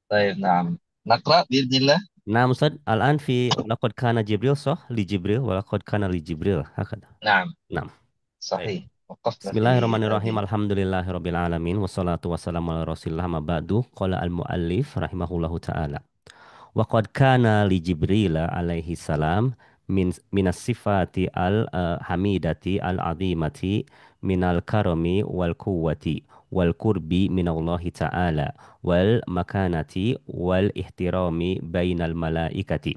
طيب نعم، نقرأ بإذن الله. نعم أستاذ. الآن في ولقد كان جبريل صح لجبريل ولقد كان لجبريل هكذا. نعم، نعم. طيب. صحيح، وقفنا بسم الله في الرحمن الرحيم هذه. الحمد لله رب العالمين والصلاة والسلام على رسول الله ما بعد قال المؤلف رحمه الله تعالى وقد كان لجبريل عليه السلام من الصفات الحميدة العظيمة من الكرم والقوة والقرب من الله تعالى والمكانة والاحترام بين الملائكة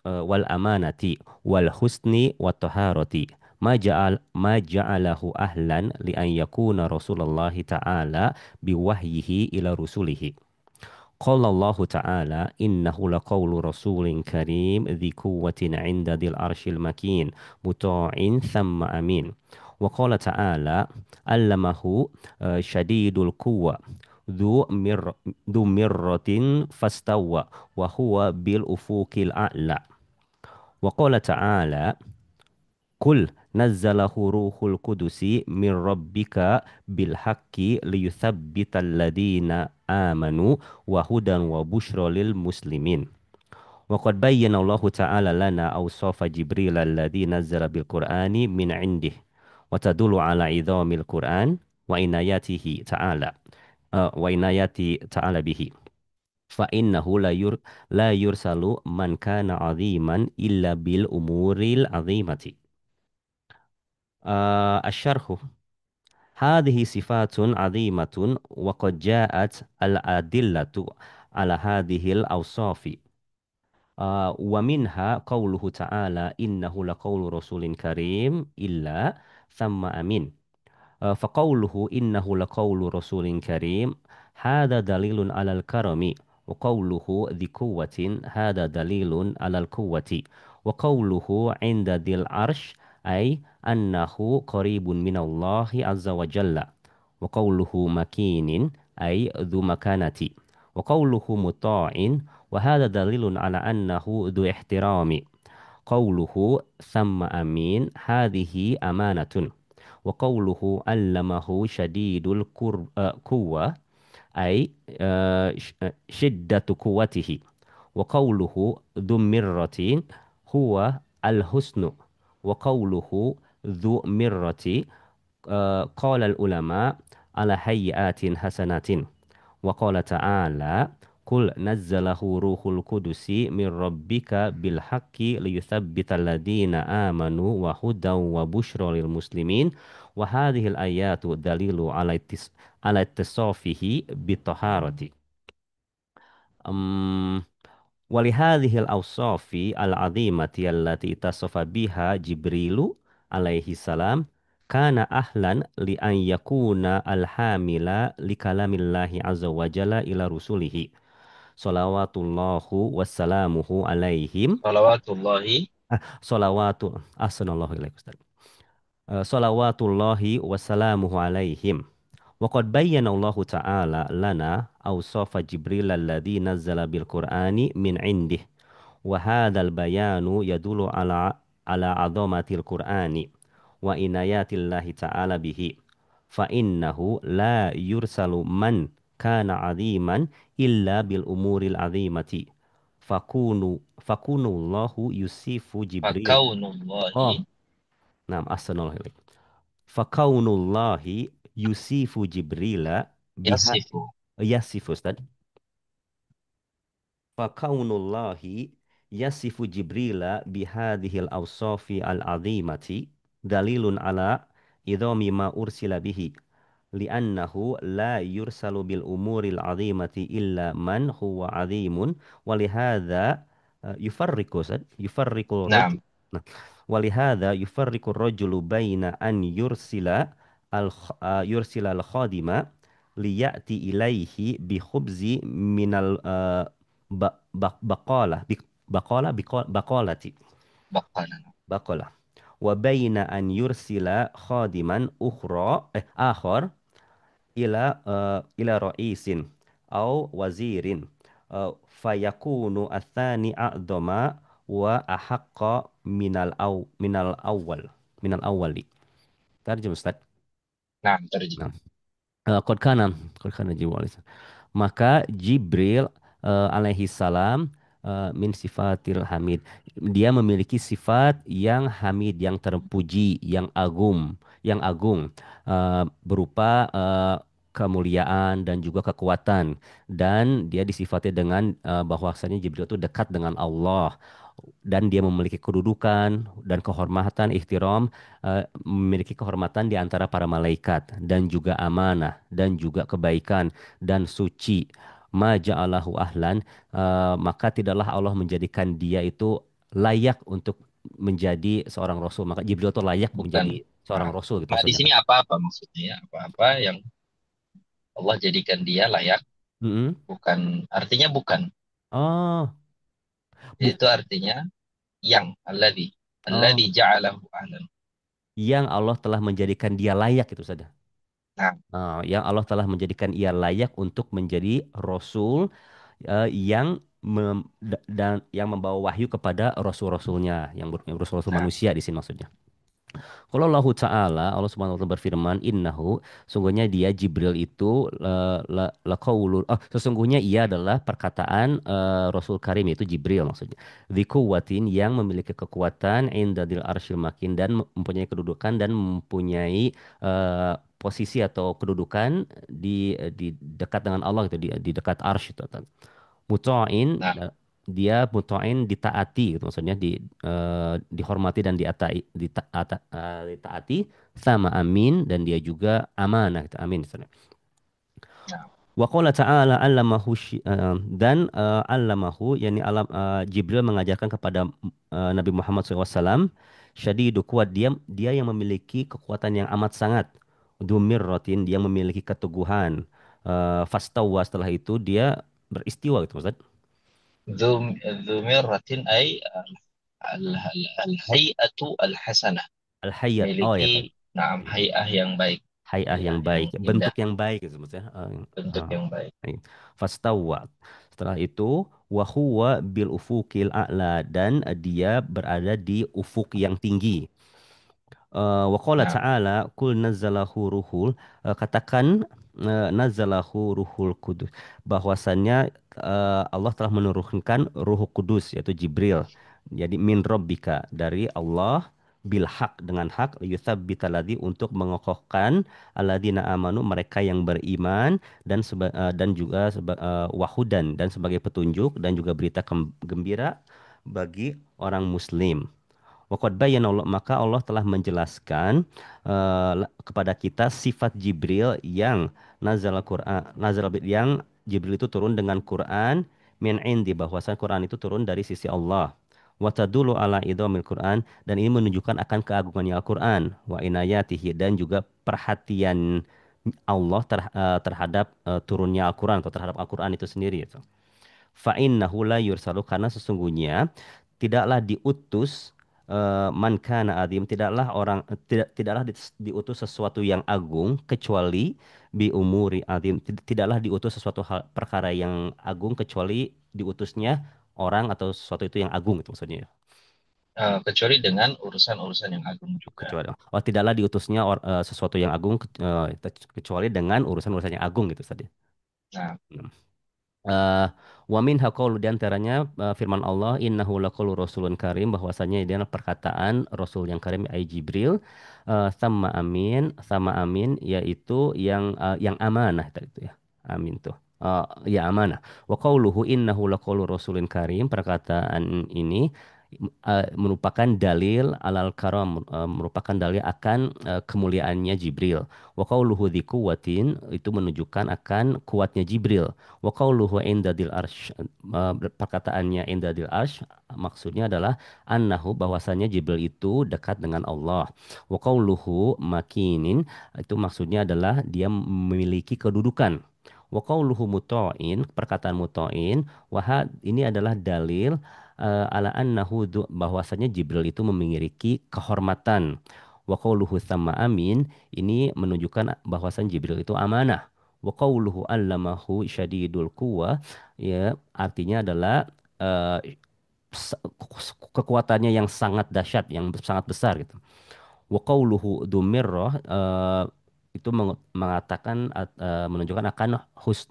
والأمانة والحسن والطهارة ما جعله أهلا لأن يكون رسول الله تعالى بوحيه إلى رسله. قال الله تعالى إنه لقول رسول كريم ذي قوة عند ذي العرش المكين مطاع ثم أمين. وقال تعالى علمه شديد القوة ذو مر ذو مرة فاستوى وهو بالأفق الأعلى. وقال تعالى قل نزله روح القدس من ربك بالحق ليثبت الذين آمنوا وهدى وبشرى للمسلمين. وقد بين الله تعالى لنا أوصاف جبريل الذي نزل بالقرآن من عنده وتدل على عظام القرآن وعنايته تعالى وعناية تعالى به. فإنه لا يرسل من كان عظيما إلا بالأمور العظيمة. الشرح هذه صفات عظيمة وقد جاءت الأدلة على هذه الأوصاف. ومنها قوله تعالى إنه لقول رسول كريم إلا ثم أمين. فقوله إنه لقول رسول كريم هذا دليل على الكرم. وقوله ذي قوة هذا دليل على القوة. وقوله عند ذي العرش أي أنه قريب من الله عز وجل. وقوله مكين أي ذو مكانة. وقوله مطاع وهذا دليل على أنه ذو احترام. قوله ثم أمين هذه أمانة. وقوله علمه شديد القوة أي شدة قوته. وقوله ذو مرة هو الحسن. وقوله ذو مرة قال العلماء على هيئات حسنات. وقال تعالى قل نزله روح القدس من ربك بالحق ليثبت الذين آمنوا وهدى وبشرى للمسلمين. وهذه الآيات دليل على اتصافه بالطهارة. أم، ولهذه الأوصاف العظيمة التي اتصف بها جبريل عليه السلام كان أهلا لأن يكون الحامل لكلام الله عز وجل إلى رسله صلوات الله وسلامه عليهم. صلوات الله. صلوات أحسن الله إليك أستاذ. صلوات الله وسلامه عليهم. وقد بين الله تعالى لنا أوصاف جبريل الذي نزل بالقرآن من عنده. وهذا البيان يدل على عظمة القرآن وعنايات الله تعالى به. فإنه لا يرسل من كان عظيما إلا بالأمور العظيمة. فكون الله يوصف جبريل. فكون الله آه نعم أحسن الله إليك. فكون الله يوصف جبريل بها يصف. يصف أستاذ. فكون الله يصف جبريل بهذه الأوصاف العظيمة دليل على عظام ما أرسل به. لأنه لا يرسل بالأمور العظيمة إلا من هو عظيم. ولهذا يفرق الرجل. نعم. ولهذا يفرق الرجل بين أن يرسل الخادم ليأتي إليه بخبز من بقالة بقنا. بقلة. وبين أن يرسل خادما آخر إلى رئيس أو وزير. فيكون الثاني أعظم وأحق من الأول. ترجم أستاذ. نعم، ترجم. نعم. Qad kana, qad kana Jibril. Maka Jibril alaihi salam min sifatil hamid. Dia memiliki sifat yang hamid, yang terpuji, yang agung berupa kemuliaan dan juga kekuatan, dan dia disifati dengan bahwasanya Jibril itu dekat dengan Allah, dan dia memiliki kedudukan dan kehormatan ihtiram, memiliki kehormatan di antara para malaikat, dan juga amanah dan juga kebaikan dan suci. Ma ja'alahu ahlan, maka tidaklah Allah menjadikan dia itu layak untuk menjadi seorang rasul. Maka Jibril itu layak Bukan. menjadi seorang Nah, rasul gitu nah, di maksudnya sini kan. apa-apa maksudnya ya? Apa-apa yang Allah jadikan dia layak, Mm-mm. bukan artinya bukan. Oh, buk Itu artinya yang oh, alladzi ja'alahu ahlan. yang Allah telah menjadikan dia layak itu saja. Nah, Yang Allah telah menjadikan ia layak untuk menjadi rasul, yang dan yang membawa wahyu kepada rasul-rasulnya, yang rasul-rasul nah, manusia di sini maksudnya. Kalau Allah Ta'ala, Allah Subhanahu wa taala berfirman, "Innahu, sungguhnya dia Jibril itu sesungguhnya ia adalah perkataan Rasul Karim, yaitu Jibril maksudnya. Dzikuwatin, yang memiliki kekuatan, indadil arsyil makin, dan mempunyai kedudukan dan mempunyai posisi atau kedudukan di dekat dengan Allah gitu, di dekat arsy itu. Muta'in, nah, dia muta'in ditaati gitu, maksudnya dihormati dan ditaati, sama amin, dan dia juga amanah gitu, amin misalnya. nah, Wa qala ta'ala dan allamahu, yakni Jibril mengajarkan kepada Nabi Muhammad SAW, syadidu kuat, dia yang memiliki kekuatan yang amat sangat, dumirrotin, dia memiliki keteguhan, fastawa, setelah itu dia beristiwa gitu Ustaz. ذو ذو مرة أي الهيئة الحسنة. Al-Hayyat. Oh ya, Memiliki, nah, hay'ah yang baik, hay'ah yang hay'ah yang baik, bentuk indah, yang baik gitu maksudnya. bentuk yang baik. Baik. Fastawa. Setelah itu wa huwa bil ufukil a'la, dan dia berada di ufuk yang tinggi. Wa qala Nah, ta'ala kul nazzalahu katakan nazzalahu ruhul kudus, bahwasannya Allah telah menurunkan ruh kudus, yaitu Jibril, jadi min rabbika, dari Allah, bil haq, dengan hak, yutsabbita ladzi, untuk mengokohkan alladzina amanu, mereka yang beriman, dan juga wahudan, dan sebagai petunjuk dan juga berita gembira bagi orang muslim. Waqad bayyana Allah, maka Allah telah menjelaskan kepada kita sifat Jibril yang yang Jibril itu turun dengan Quran min indi, bahwasan Quran itu turun dari sisi Allah. Wa tadulu ala idhamil Quran, dan ini menunjukkan akan keagungannya Al-Quran, wa inayatihi, dan juga perhatian Allah terhadap turunnya Al-Quran, atau terhadap Al-Quran itu sendiri itu. Fa'innahu la yursalu, karena sesungguhnya tidaklah diutus man kana adim, tidaklah diutus sesuatu yang agung kecuali bi umuri adim. Tidaklah diutus sesuatu perkara yang agung kecuali diutusnya orang atau sesuatu itu yang agung itu maksudnya ya. kecuali dengan urusan-urusan yang agung juga. Tidaklah diutusnya sesuatu yang agung kecuali dengan urusan-urusan yang agung gitu tadi. Nah, Eh, wa minha qaulu, di antaranya firman Allah, innahu laqaulu rasulun karim, bahwasanya dia adalah perkataan rasul yang karim, ai Jibril. Sama amin, yaitu yang amanah tadi itu ya, amin tuh. Ya, amanah. Wa qauluhu innahu laqaulu rasulin karim, perkataan ini merupakan dalil alal karam, merupakan dalil akan kemuliaannya Jibril. Wa qauluhu dzikuwatin, itu menunjukkan akan kuatnya Jibril. Wa qauluhu indadil arsh, perkataannya indadil arsh, maksudnya adalah annahu, bahwasanya Jibril itu dekat dengan Allah. Wa qauluhu makinin, itu maksudnya adalah dia memiliki kedudukan. Wa qauluhu muta'in, perkataan muta'in, ini adalah dalil ala annahu bahwasanya Jibril itu memiliki kehormatan. Wa qauluhu sama amin, ini menunjukkan bahwasan Jibril itu amanah. Wa qauluhu allamahu syadidul quwa, ya, artinya adalah kekuatannya yang sangat dahsyat, yang sangat besar gitu. Wa qauluhu dumirrah, itu mengatakan menunjukkan akan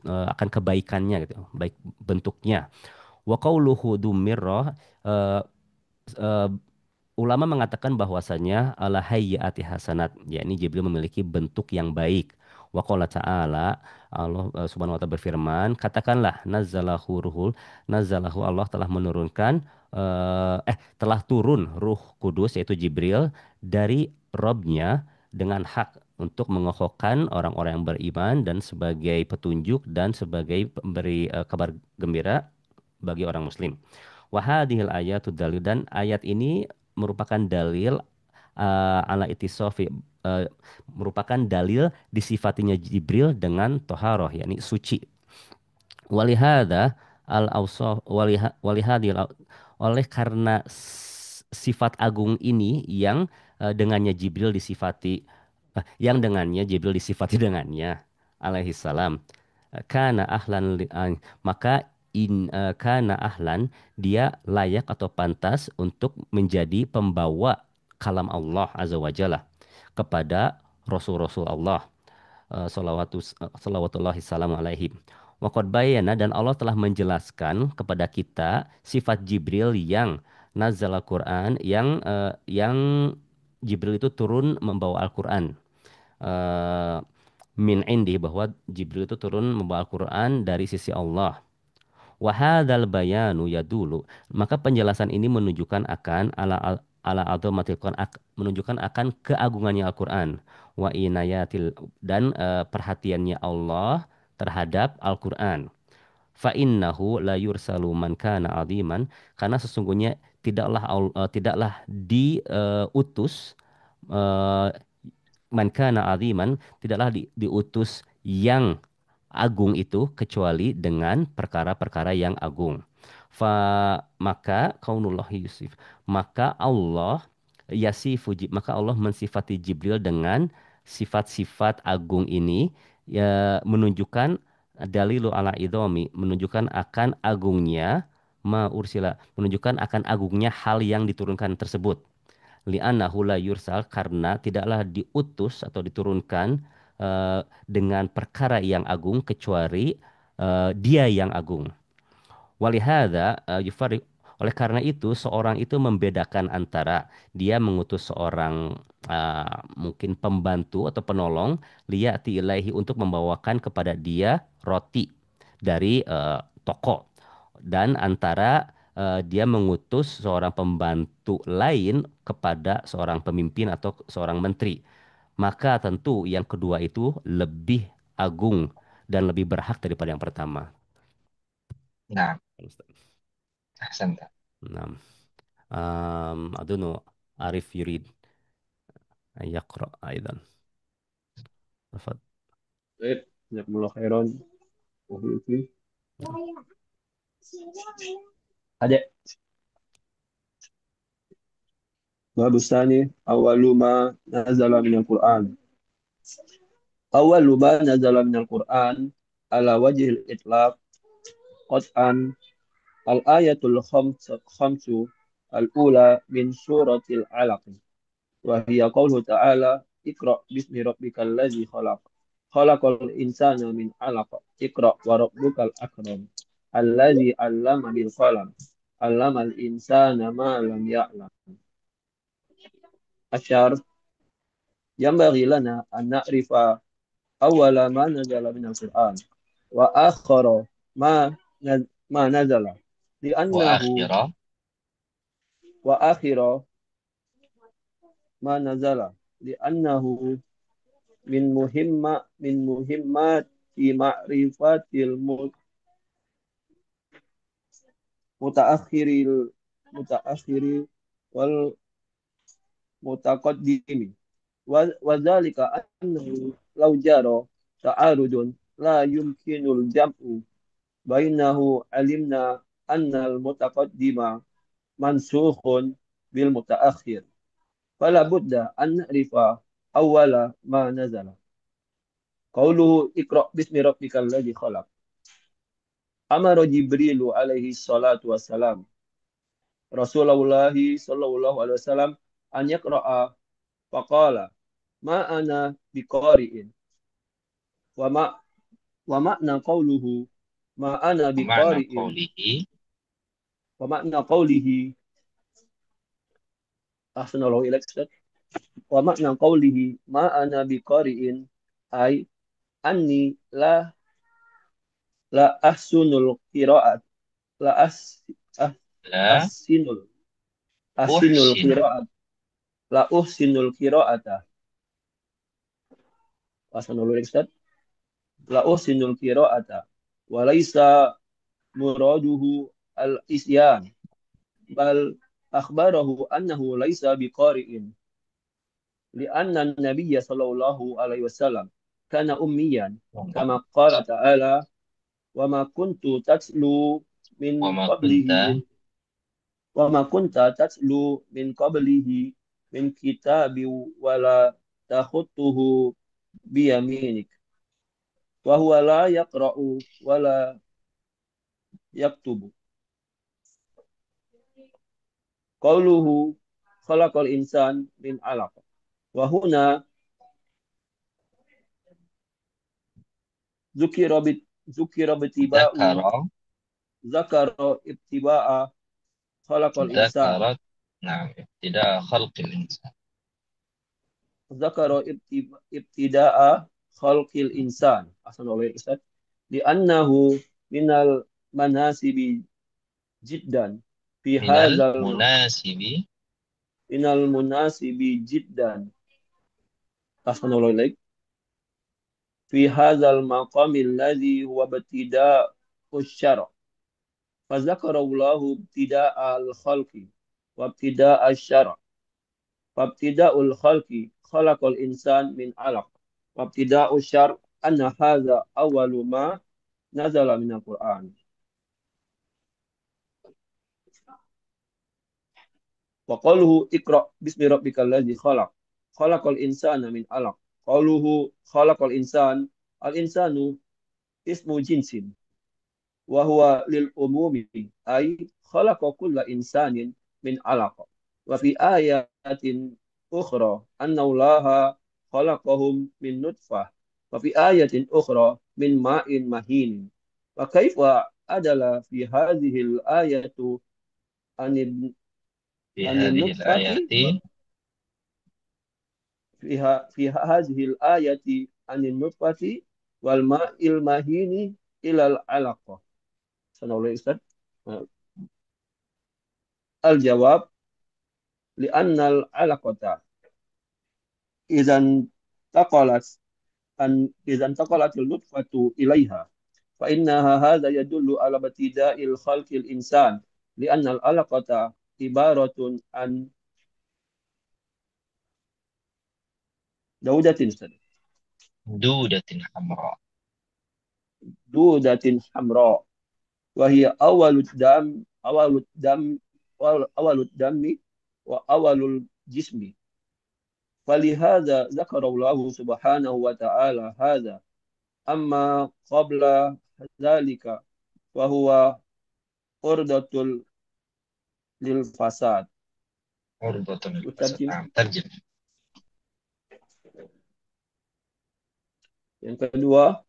akan kebaikannya gitu, baik bentuknya. Wa qauluhu dumirrah, eh, eh, ulama mengatakan bahwasanya ala hayyiati hasanat, yakni Jibril memiliki bentuk yang baik. Wa qala ta'ala, Allah Subhanahu wa taala berfirman, katakanlah nazzalahu Allah telah menurunkan telah turun Ruh Kudus yaitu Jibril dari Robnya dengan hak untuk mengokohkan orang-orang yang beriman dan sebagai petunjuk dan sebagai pemberi kabar gembira bagi orang muslim. Wahadihil ayatu dalil, dan ayat ini merupakan dalil ala itisofi, merupakan dalil disifatinya Jibril dengan toharoh yakni suci. Walihada al awsaf walihadil oleh karena sifat agung ini yang dengannya Jibril disifati yang dengannya Jibril disifati dengannya alaihi salam, kana ahlan maka kana ahlan, dia layak atau pantas untuk menjadi pembawa kalam Allah azza wa jalla kepada rasul-rasul Allah, salawatullahi salam alaihi. Waqad bayyana, dan Allah telah menjelaskan kepada kita sifat Jibril yang nazal Al-Quran, yang Jibril itu turun membawa Al-Quran. Eh, min indi, bahwa Jibril itu turun membawa Al-Quran dari sisi Allah. Wahadal bayanu yadulu, maka penjelasan ini menunjukkan akan ala azamatil Quran, menunjukkan akan keagungannya Al-Quran. Wa inayatil, dan perhatiannya Allah terhadap Al-Quran. Fa innahu la yursalu man kana aziman, karena sesungguhnya tidaklah diutus man kana aziman, tidaklah diutus yang agung itu kecuali dengan perkara-perkara yang agung. Maka kaunullah Yusuf, maka Allah maka Allah mensifati Jibril dengan sifat-sifat agung ini, ya, menunjukkan dalilu ala idomi, menunjukkan akan agungnya, ma ursila, menunjukkan akan agungnya hal yang diturunkan tersebut. Li'annahu la yursal, karena tidaklah diutus atau diturunkan dengan perkara yang agung kecuali dia yang agung. Walihada oleh karena itu seorang itu membedakan antara dia mengutus seorang mungkin pembantu atau penolong liyati ilaihi, untuk membawakan kepada dia roti dari toko, dan antara dia mengutus seorang pembantu lain kepada seorang pemimpin atau seorang menteri. Maka tentu yang kedua itu lebih agung dan lebih berhak daripada yang pertama. Nah, ahsan. Nah, أظن عارف يريد أن يقرأ أيضا. تفضل. Baik, jazakumullah khairan. Wahyu Ada bab tsani awwalu ma nazala minal Qur'an. Awwalu ma nazala minal Qur'an ala wajhil itlaq qat'an al-ayatul khamsu al-ula min suratil alaq wa hiya qawluhu ta'ala Iqra bismi rabbikal ladzi khalaq khalaqal insana min 'alaq Iqra wa rabbukal akram alladzi 'allama bil qalam 'allamal insana ma lam ya'lam. Asyar yanbaghi lana an na'rifa awwala ma nazala min al-Qur'an wa akhara ma ma nazala Wa li'annahu akhirah. wa akhira ma nazala li'annahu min muhimmati ma'rifatil mutaakhiril mutaakhiri wal mutaqaddimi wa dzalika annahu law jara ta'arudun la yumkinul jam'u bainahu alimna annal mutaqaddima mansukhun bil mutaakhir fala budda an na'rifa awwala ma nazala qauluhu iqra bismi rabbikal ladzi khalaq amara jibrilu alaihi salatu wassalam Rasulullah sallallahu alaihi wasallam an yaqra'a faqala ma ana biqari'in wa ma wa makna qawluhu ma ana Makna biqari'in qawlihi. wa makna qawlihi ahsanallahu ilaik Ustaz. Wa makna qawlihi ma ana biqari'in ay anni la ahsunul qira'at la as ah, La ahsinul ahsinul uhsinu. qira'at la uhsinul qira'ata ahsanallahu ilaik Ustaz. La uhsinul qira'ata wa laisa muraduhu al-isyan bal akhbarahu annahu laisa biqari'in li'anna an-nabiyya sallallahu alaihi wasallam kana ummiyan kama qala ta'ala wa ma kuntu tatlu min Wa ma qablihi kunta wa ma kunta tatlu min qablihi min kitabi wala takhutuhu biyaminik wa huwa la yaqra'u wala yaktubu. Qauluhu khalaqal insan min alaq. Wa huna zukira bit zukira bitiba'u zakara. zakara ibtiba'a khalaqal insan. Zakarat. Nah, tidak khalqil insan. Zakara ibtida'a khalqil insan. Ahsan oleh Ustaz. Li'annahu minal manasibi jiddan fi Minal hadzal munasibi. minal munasibi jiddan. Ahsan oleh fi hadzal maqamil ladzi huwa ibtida'u syara'. فذكر الله ابتداء الخلق وابتداء الشرع فابتداء الخلق خلق الإنسان من علق وابتداء الشرع أن هذا أول ما نزل من القرآن وقوله اقرأ باسم ربك الذي خلق خلق الإنسان من علق قوله خلق الإنسان الإنسان اسم جنس وهو للعموم أي خلق كل إنسان من علق وفي آيات أخرى أن الله خلقهم من نطفة وفي آية أخرى من ماء مهين وكيف أدل في هذه الآية عن Fi عن hadhil النطفة ayati. في هذه الآية عن النطفة والماء المهين إلى العلقة. سنقول أستاذ الجواب لأن العلقة إذا انتقلت إذا انتقلت النطفة إليها فإنها هذا يدل على ابتداء الخلق الإنسان لأن العلقة عبارة عن دودة Dudatin hamra. دودة حمراء وهي أول الدم وأول الجسم فلهذا ذكر الله سبحانه وتعالى هذا أما قبل ذلك وهو قردة للفساد. Urbatun lil fasad. Terjem. Nah, terjem. Yang kedua,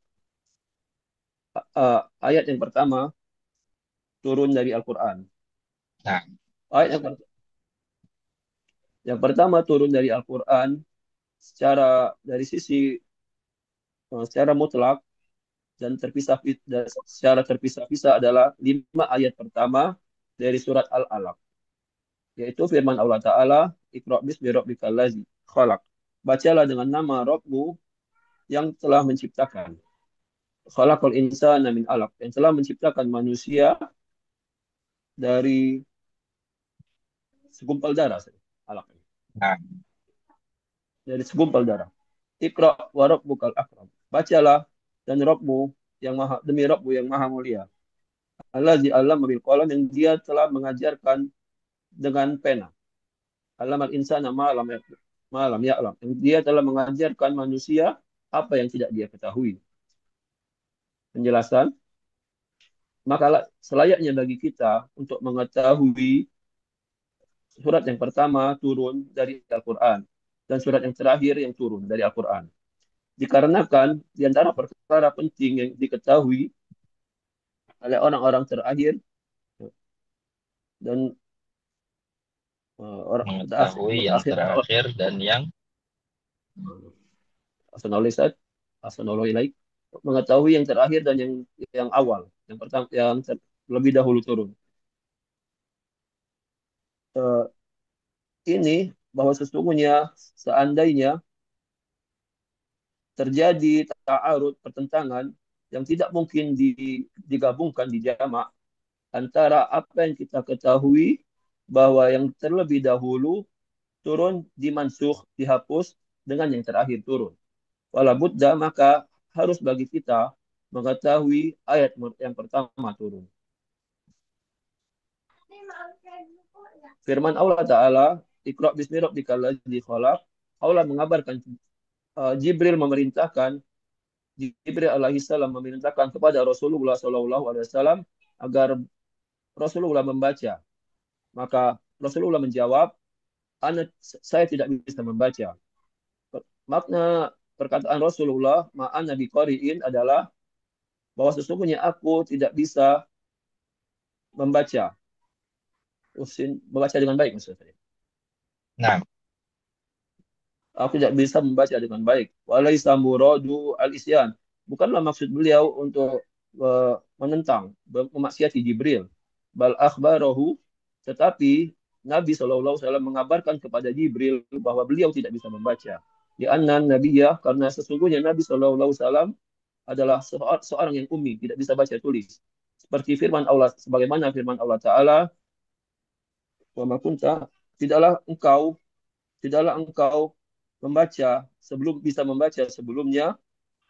ayat yang pertama turun dari Al-Quran. Nah, Ayat yang pertama turun dari Al-Quran dari sisi secara mutlak dan secara terpisah-pisah adalah 5 ayat pertama dari surat Al-Alaq, yaitu firman Allah Ta'ala, Iqra' bismi rabbikal ladzi khalaq. Bacalah dengan nama Rabbmu yang telah menciptakan. Khalaqal insana min alaq, yang telah menciptakan manusia dari segumpal darah. Alaq. nah, Dari segumpal darah. Iqra' wa rabbukal akram. Bacalah dan Rabbmu yang maha demi Rabbmu yang maha mulia. Allazi 'allama bil qalam, yang dia telah mengajarkan dengan pena. 'Allamal insana ma lam ya'lam. Yang dia telah mengajarkan manusia apa yang tidak dia ketahui. Penjelasan, maka selayaknya bagi kita untuk mengetahui surat yang pertama turun dari Al-Quran. dan surat yang terakhir yang turun dari Al-Quran. Dikarenakan di antara perkara penting yang diketahui oleh orang-orang terakhir dan orang Mengetahui yang mutaakhir atau terakhir dan yang asnawilisat, asnawilaik, mengetahui yang terakhir dan yang awal, yang pertama, lebih dahulu turun. Eh, ini bahwa sesungguhnya seandainya terjadi ta'arud pertentangan yang tidak mungkin digabungkan di jamak antara apa yang kita ketahui bahwa yang terlebih dahulu turun dimansuh, dihapus dengan yang terakhir turun. Wala budda, maka harus bagi kita mengetahui ayat yang pertama turun. Firman Allah Ta'ala, Iqra' bismi rabbikal ladzi khalaq. Allah mengabarkan Jibril memerintahkan Jibril alaihissalam memerintahkan kepada Rasulullah Shallallahu alaihi wasallam agar Rasulullah membaca. Maka Rasulullah menjawab, saya tidak bisa membaca. Makna perkataan Rasulullah, ma'an nabi qari'in, adalah bahwa sesungguhnya aku tidak bisa membaca. Membaca dengan baik maksudnya. nah, Aku tidak bisa membaca dengan baik. Walaisa muradu al-isyan. Bukanlah maksud beliau untuk menentang, memaksiati Jibril. Bal akhbarahu, tetapi Nabi SAW mengabarkan kepada Jibril bahwa beliau tidak bisa membaca. Di anna nabiyah, karena sesungguhnya Nabi SAW adalah seorang yang ummi, tidak bisa baca tulis. Seperti firman Allah, sebagaimana firman Allah Ta'ala, wa ma kunta, tidaklah engkau tidaklah engkau membaca sebelum bisa membaca sebelumnya,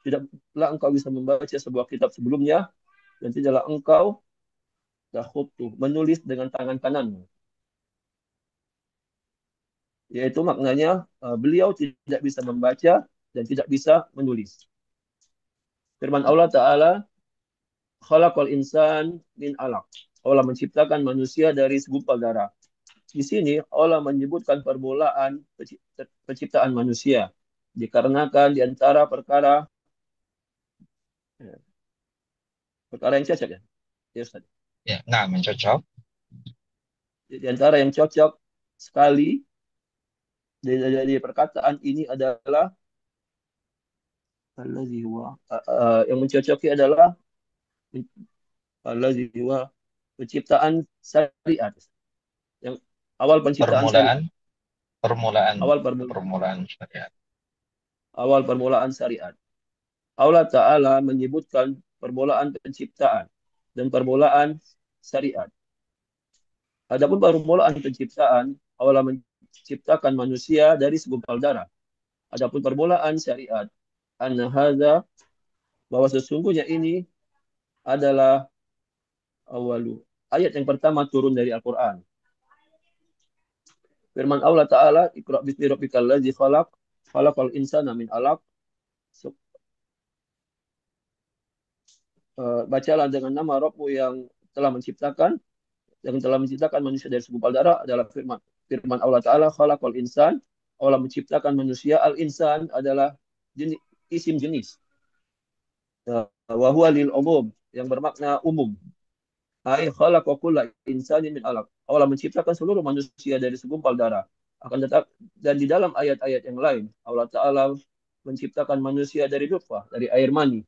tidaklah engkau bisa membaca sebuah kitab sebelumnya, dan tidaklah engkau takhutu menulis dengan tangan kananmu. Yaitu maknanya beliau tidak bisa membaca dan tidak bisa menulis. Firman Allah Ta'ala, khalaqal insan min alaq. Allah menciptakan manusia dari segumpal darah. Di sini Allah menyebutkan permulaan penciptaan manusia dikarenakan di antara perkara yang cocok ya. Ya Ustaz. ya, nah, mencocok. Di antara yang cocok sekali dari perkataan ini adalah yang mencocoki adalah allazi huwa penciptaan syariat. Yang awal penciptaan syariat, Permulaan, permulaan, awal permulaan, permulaan syariat. awal permulaan syariat. Allah Ta'ala menyebutkan permulaan penciptaan dan permulaan syariat. Adapun permulaan penciptaan, Allah menciptakan manusia dari segumpal darah. Adapun permulaan syariat, anna hadza, bahwa sesungguhnya ini adalah awalu. Ayat yang pertama turun dari Al-Quran. Firman Allah Ta'ala, Iqra' bismi rabbikal ladzi khalaq, khalaqal insana min alaq. Bacalah dengan nama Rabbmu yang telah menciptakan manusia dari segumpal darah, adalah firman Allah Ta'ala, khalaqal insan. Allah menciptakan manusia. Al-insan adalah isim jenis. Wa huwa lil umum, yang bermakna umum. Ai khalaqa kulla insanin min alaq. Allah menciptakan seluruh manusia dari segumpal darah. Akan tetap, dan di dalam ayat-ayat yang lain Allah Taala menciptakan manusia dari nutfah, dari air mani.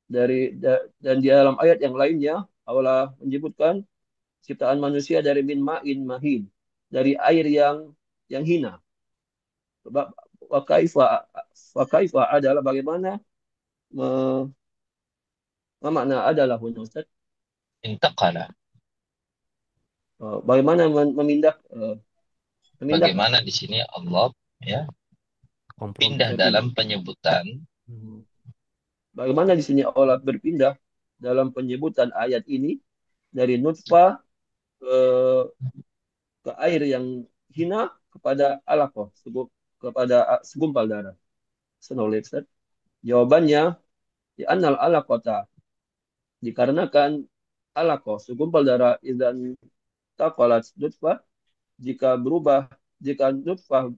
Dan di dalam ayat yang lainnya Allah menyebutkan ciptaan manusia dari min ma'in mahin, dari air yang hina. Wa kaifa adalah bagaimana makna adalah Ustaz? Intaqala. Bagaimana memindah Bagaimana di sini Allah ya pindah dalam penyebutan. Bagaimana di sini Allah berpindah dalam penyebutan ayat ini dari nutfah ke air yang hina kepada alaqah, kepada segumpal darah. Ustaz. Jawabannya, di annal alaqata, dikarenakan alaqah, segumpal darah, idzan taqalat nutfah, jika nutfah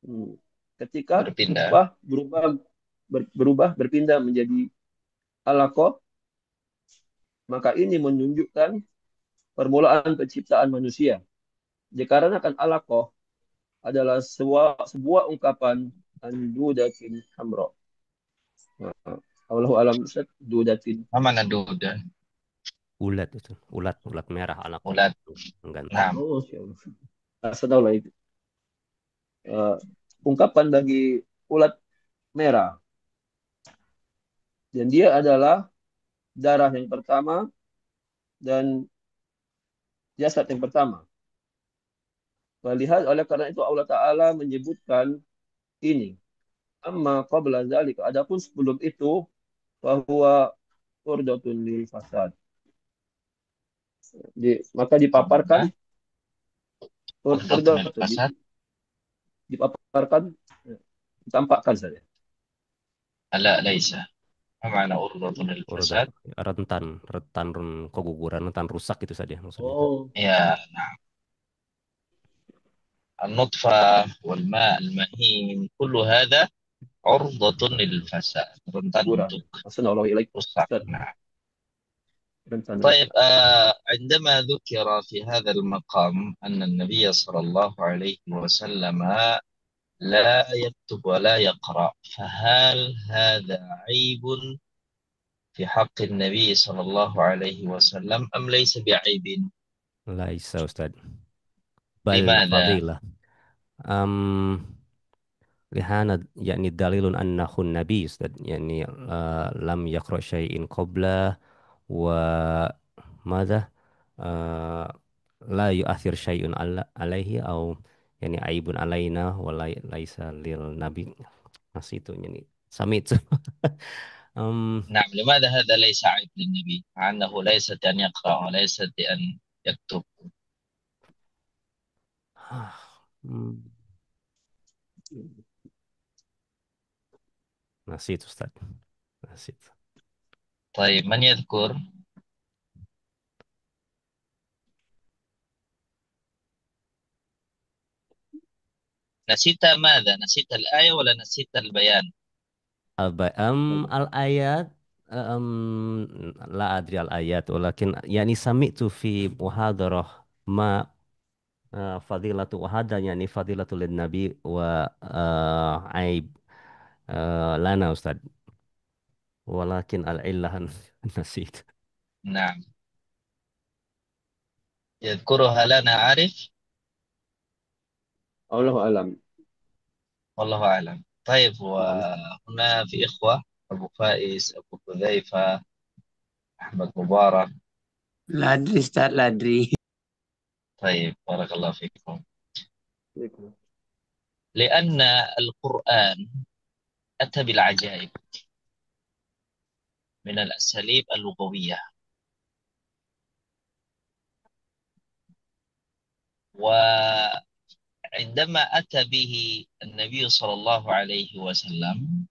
Hmm. Ketika berpindah. upah berubah berpindah menjadi alaqah, maka ini menunjukkan permulaan penciptaan manusia. Dikarenakan alaqah adalah sebuah ungkapan andudatin hamra. Nah, Allahu alam Ustaz, dudatin. Apa mana duda? Ulat itu, ulat merah alaqah. Ulat. Menggantung. Nah, Oh, siapa? Tahu lah itu. Eh, ungkapan bagi ulat merah. Dan dia adalah darah yang pertama dan jasad yang pertama. Melihat oleh karena itu Allah Ta'ala menyebutkan ini. Amma qabla zalika. Adapun sebelum itu, bahwa urdatun lil fasad. Maka dipaparkan, qabla urdatun urdatun, al-fasad. dipaparkan, ditampakkan saja. La, laisa. Apa mana urdatun Urat al-fasad? rentan keguguran, rentan rusak itu saja maksudnya. Oh, Ya, النطفة والماء المهين كل هذا عرضة للفساد rentan kurang. untuk Assalamualaikum warahmatullahi rusak. wabarakatuh. Nah, Rentan طيب rusak. عندما ذكر في هذا المقام أن النبي صلى الله عليه وسلم لا يكتب ولا يقرأ فهل هذا عيب في حق النبي صلى الله عليه وسلم أم ليس بعيب؟ Laisa Ustaz. Bal لماذا؟ fadilah. Um, lihana yakni dalilun annahu nabi Ustaz. Yani lam yaqra syai'in qabla wa madza la yu'athir syai'un alaihi au yani aibun alaina wa laisa lil nabi. Masih itu yani sami itu. um, نعم، لماذا هذا ليس عيب للنبي مع أنه ليست أن يقرأ وليست أن يكتب؟ hmm, masih itu Ustaz. Masih itu. طيب من يذكر؟ نسيت ماذا؟ نسيت الآية ولا نسيت البيان؟ Al-ayat la adri al-ayat walakin yani sami'tu fi muhadarah ma fadilatu wahada yani fadilatu lin nabi wa aib lana Ustaz walakin al-illah nasit. نعم، يذكرها لنا عارف. Allahu alam. والله أعلم. طيب، Naam. وهنا في إخوة، أبو فائز، أبو حذيفة، أحمد مبارك. Ladri, Ustaz, ladri. طيب، بارك الله فيكم. لأن القرآن أتى بالعجائب من الأساليب اللغوية، وعندما أتى به النبي صلى الله عليه وسلم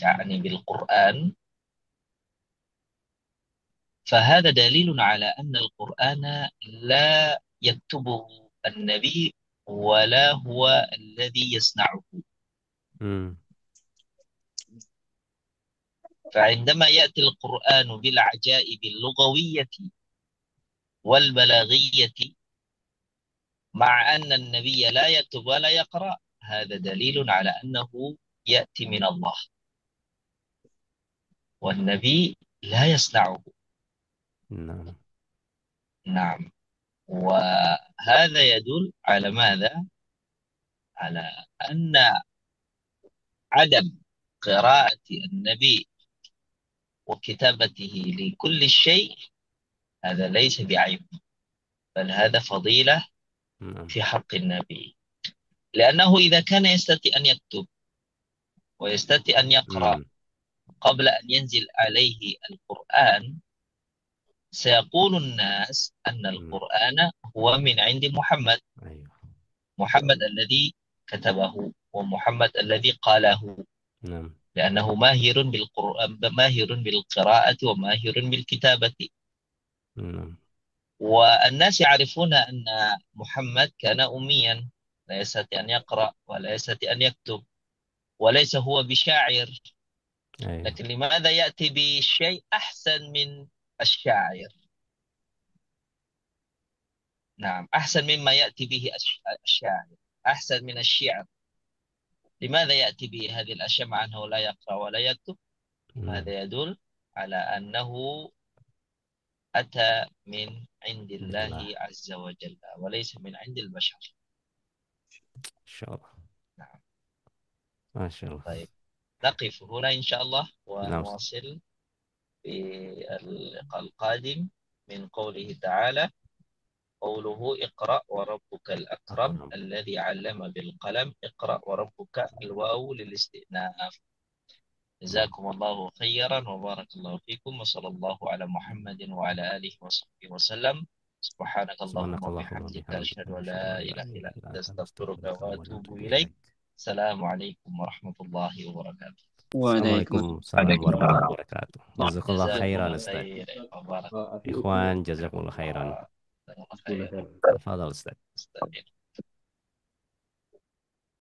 يعني بالقرآن، فهذا دليل على أن القرآن لا يكتبه النبي ولا هو الذي يصنعه. Hmm. فعندما يأتي القرآن بالعجائب اللغوية والبلاغية مع أن النبي لا يكتب ولا يقرأ، هذا دليل على أنه يأتي من الله، والنبي لا يصنعه. Nah. نعم، وهذا يدل على ماذا؟ على أن عدم قراءة النبي وكتابته لكل شيء هذا ليس بعيب، بل هذا فضيلة Nah. في حق النبي، لأنه إذا كان يستطيع أن يكتب ويستطيع أن يقرأ Hmm. قبل أن ينزل عليه القرآن، سيقول الناس أن Hmm. القرآن هو من عند محمد، Ayo. محمد الذي كتبه ومحمد الذي قاله، Nah. لأنه ماهر بالقرآن، ماهر بالقراءة وماهر بالكتابة. Nah. والناس يعرفون أن محمد كان أميا لا يستطيع أن يقرأ ولا يستطيع أن يكتب، وليس هو بشاعر، أيوة. لكن لماذا يأتي بشيء أحسن من الشاعر؟ نعم، أحسن مما يأتي به الشاعر، أحسن من الشعر. لماذا يأتي به هذه الأشياء مع أنه لا يقرأ ولا يكتب؟ هذا يدل على أنه أتى من عند الله. الله عز وجل وليس من عند البشر. إن شاء الله. نعم. ما شاء الله. طيب، نقف هنا إن شاء الله نعم. ونواصل في اللقاء القادم من قوله تعالى: قوله اقرأ وربك الأكرم أكرم. الذي علم بالقلم، اقرأ وربك، الواو للاستئناف. جزاكم الله خيرا وبارك الله فيكم، وصلى الله على محمد وعلى آله وصحبه وسلم. سبحانك اللهم سبحانك اللهم وبحمدك، وبحمدك أشهد أن أشهد لا أن لا إله إله إلا إلا أنت، أنت أستغفرك نستغفرك وأتوب ونتوب إليك. إليك. السلام عليكم ورحمة الله وبركاته. Assalamualaikum Waalaikumsalam. warahmatullahi wabarakatuh. Jazakallah جزاكم khairan الله Ustaz. خير وبارك Ikhwan, jazakumullah khairan. الله خير. Tafadhal Ustaz. استمر.